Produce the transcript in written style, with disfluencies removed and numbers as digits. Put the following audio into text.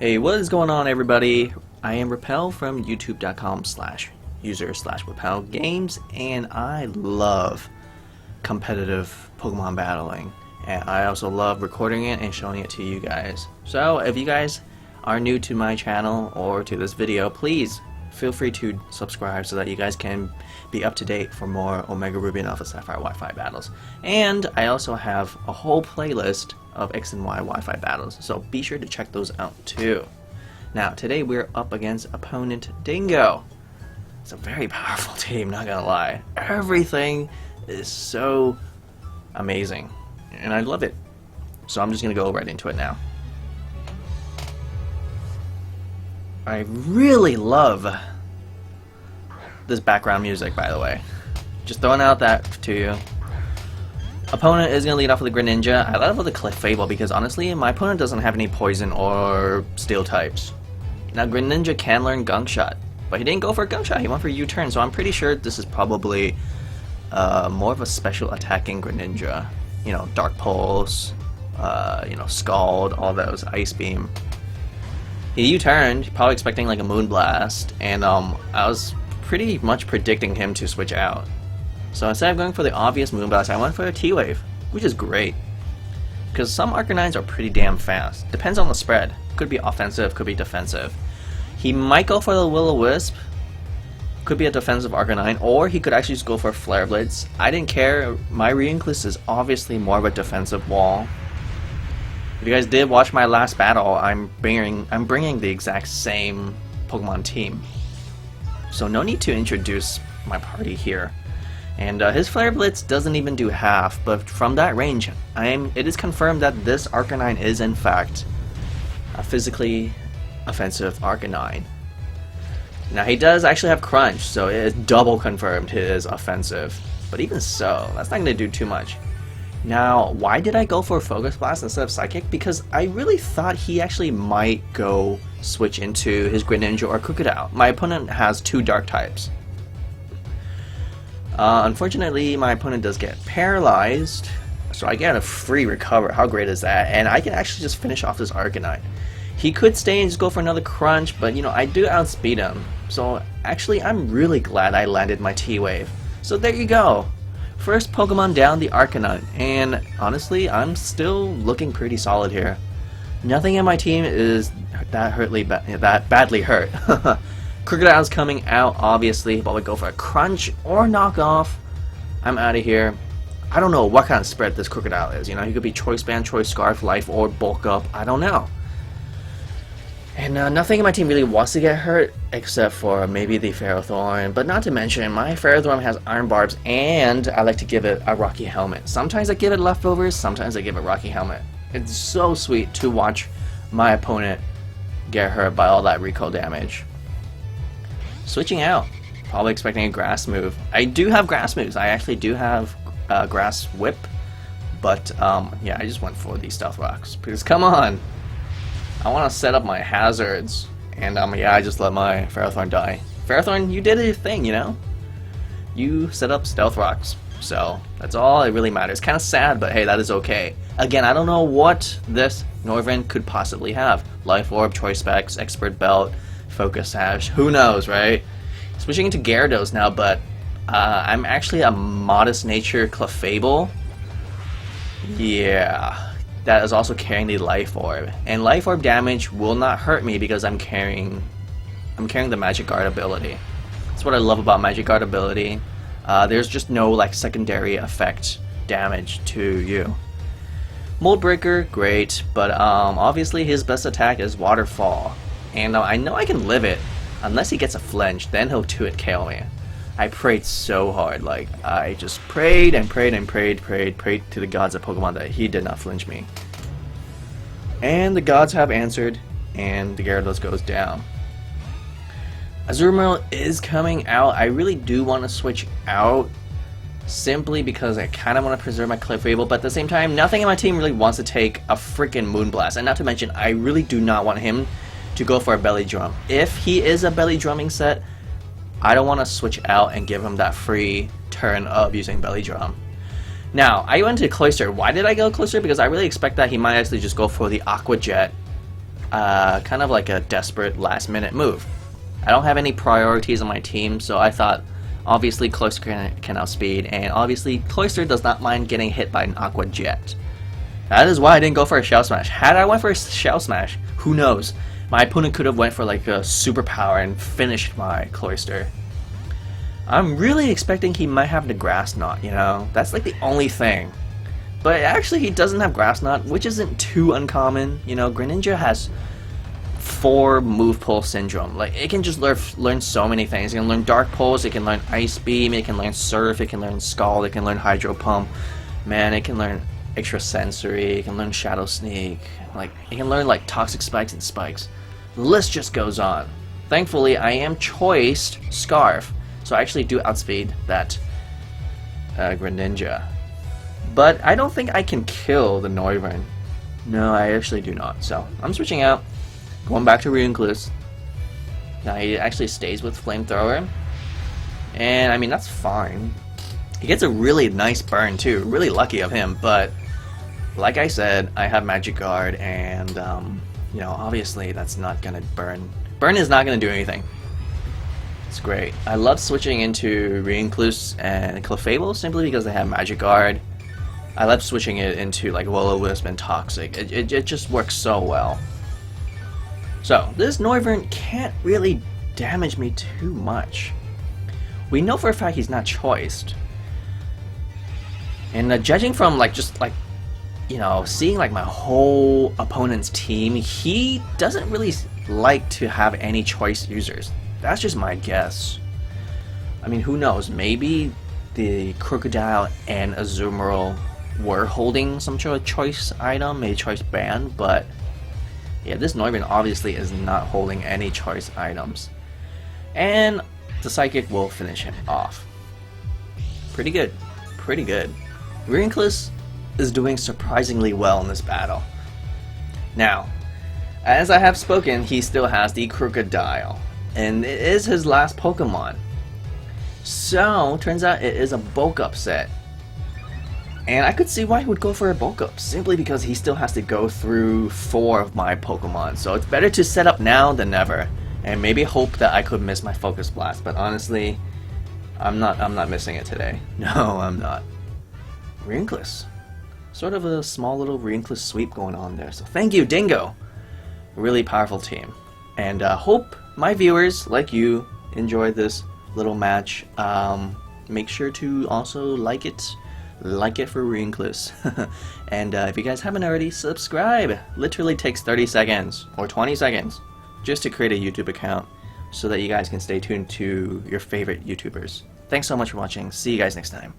Hey, what is going on, everybody? I am Repel from youtube.com/user/RepelGames, and I love competitive Pokemon battling. And I also love recording it and showing it to you guys. So if you guys are new to my channel or to this video, please feel free to subscribe so that you guys can be up to date for more Omega Ruby and Alpha Sapphire Wi-Fi battles. And I also have a whole playlist of X and Y Wi-Fi battles, so be sure to check those out too. Now today we're up against opponent Dingo. It's a very powerful team, not gonna lie. Everything is so amazing and I love it. So I'm just gonna go right into it now. I really love this background music, by the way. Just throwing out that to you. Opponent is going to lead off with the Greninja. I love the Clefable because honestly, my opponent doesn't have any poison or steel types. Now Greninja can learn Gunk Shot, but he didn't go for a Gunk Shot, he went for U-turn, so I'm pretty sure this is probably more of a special attacking Greninja. You know, Dark Pulse, you know, Scald, all those, Ice Beam. He U-turned, probably expecting like a Moonblast, and I was pretty much predicting him to switch out. So instead of going for the obvious Moonblast, I went for a T-Wave, which is great. Because some Arcanines are pretty damn fast. Depends on the spread. Could be offensive, could be defensive. He might go for the Will-O-Wisp. Could be a defensive Arcanine, or he could actually just go for Flare Blitz. I didn't care. My Reuniclus is obviously more of a defensive wall. If you guys did watch my last battle, I'm bringing the exact same Pokemon team. So no need to introduce my party here. And his Flare Blitz doesn't even do half, but from that range, it is confirmed that this Arcanine is in fact a physically offensive Arcanine. Now he does actually have Crunch, so it is double confirmed he is offensive. But even so, that's not going to do too much. Now, why did I go for Focus Blast instead of Psychic? Because I really thought he actually might go switch into his Greninja or Krookodile. My opponent has two Dark types. Unfortunately, my opponent does get paralyzed, so I get a free recover. How great is that? And I can actually just finish off this Arcanine. He could stay and just go for another Crunch, but you know, I do outspeed him. So actually, I'm really glad I landed my T-Wave. So there you go. First Pokemon down, the Arcanine. And honestly, I'm still looking pretty solid here. Nothing in my team is that badly hurt. Krookodile's coming out, obviously, but we go for a Crunch or Knockoff. I'm out of here. I don't know what kind of spread this Krookodile is. You know, he could be Choice Band, Choice Scarf, Life Orb, Bulk Up. I don't know. And nothing in my team really wants to get hurt, except for maybe the Ferrothorn. But not to mention, my Ferrothorn has Iron Barbs, and I like to give it a Rocky Helmet. Sometimes I give it Leftovers, sometimes I give it Rocky Helmet. It's so sweet to watch my opponent get hurt by all that recoil damage. Switching out, probably expecting a Grass move. I do have Grass moves. I actually do have Grass Whip, but yeah, I just went for these Stealth Rocks because come on, I want to set up my hazards, and yeah, I just let my Ferrothorn die. Ferrothorn, you did your thing, you know. You set up Stealth Rocks, so that's all it really matters. Kind of sad, but hey, that is okay. Again, I don't know what this Noivern could possibly have. Life Orb, Choice Specs, Expert Belt, Focus Sash, who knows, right? Switching into Gyarados now, but I'm actually a Modest Nature Clefable. Yeah, that is also carrying the Life Orb, and Life Orb damage will not hurt me because I'm carrying the Magic Guard ability. That's what I love about Magic Guard ability. There's just no like secondary effect damage to you. Mold Breaker, great, but obviously his best attack is Waterfall. And I know I can live it, unless he gets a flinch, then he'll 2-hit KO me. I prayed so hard, like, I just prayed and prayed and prayed to the gods of Pokemon that he did not flinch me. And the gods have answered, and the Gyarados goes down. Azumarill is coming out. I really do want to switch out, simply because I kind of want to preserve my Clefable, but at the same time, nothing in my team really wants to take a freaking Moonblast. And not to mention, I really do not want him to go for a Belly Drum. If he is a Belly Drumming set, I don't want to switch out and give him that free turn of using Belly Drum. Now, I went to Cloyster. Why did I go Cloyster? Because I really expect that he might actually just go for the Aqua Jet kind of like a desperate last-minute move. I don't have any priorities on my team, so I thought obviously Cloyster can outspeed, and obviously Cloyster does not mind getting hit by an Aqua Jet. That is why I didn't go for a Shell Smash. Had I went for a Shell Smash, who knows? My opponent could have went for like a superpower and finished my Cloyster. I'm really expecting he might have the Grass Knot, you know? That's like the only thing. But actually he doesn't have Grass Knot, which isn't too uncommon. You know, Greninja has 4 Move Pull Syndrome. Like, it can just learn so many things. It can learn Dark Pulse, it can learn Ice Beam, it can learn Surf, it can learn Scald, it can learn Hydro Pump. Man, it can learn Extrasensory, it can learn Shadow Sneak. Like, it can learn like Toxic Spikes and Spikes. The list just goes on. Thankfully, I am choiced Scarf, so I actually do outspeed that Greninja. But I don't think I can kill the Noivern. No, I actually do not. So I'm switching out, going back to Reuniclus. Now he actually stays with Flamethrower, and I mean that's fine. He gets a really nice burn too. Really lucky of him. But like I said, I have Magic Guard, and you know, obviously that's not gonna burn. Burn is not gonna do anything. It's great. I love switching into Reuniclus and Clefable simply because they have Magic Guard. I love switching it into like Will-O-Wisp and Toxic. It just works so well. So this Noivern can't really damage me too much. We know for a fact he's not choiced. And judging from like you know, seeing like my whole opponent's team, he doesn't really like to have any choice users. That's just my guess. I mean, who knows? Maybe the Krookodile and Azumarill were holding some sort of choice item, a choice band, but yeah, this Noivern obviously is not holding any choice items. And the Psychic will finish him off. Pretty good. Pretty good. Reuniclus is doing surprisingly well in this battle. Now, as I have spoken, he still has the Krookodile, and it is his last Pokemon. So, turns out it is a bulk up set. And I could see why he would go for a bulk up, simply because he still has to go through 4 of my Pokemon. So it's better to set up now than never, and maybe hope that I could miss my Focus Blast. But honestly, I'm not missing it today. No, I'm not. Reuniclus. Sort of a small little Reuniclus sweep going on there. So thank you, Dingo. Really powerful team. And hope my viewers, like you, enjoyed this little match. Make sure to also like it for Reuniclus. And if you guys haven't already, subscribe. Literally takes 30 seconds or 20 seconds just to create a YouTube account so that you guys can stay tuned to your favorite YouTubers. Thanks so much for watching. See you guys next time.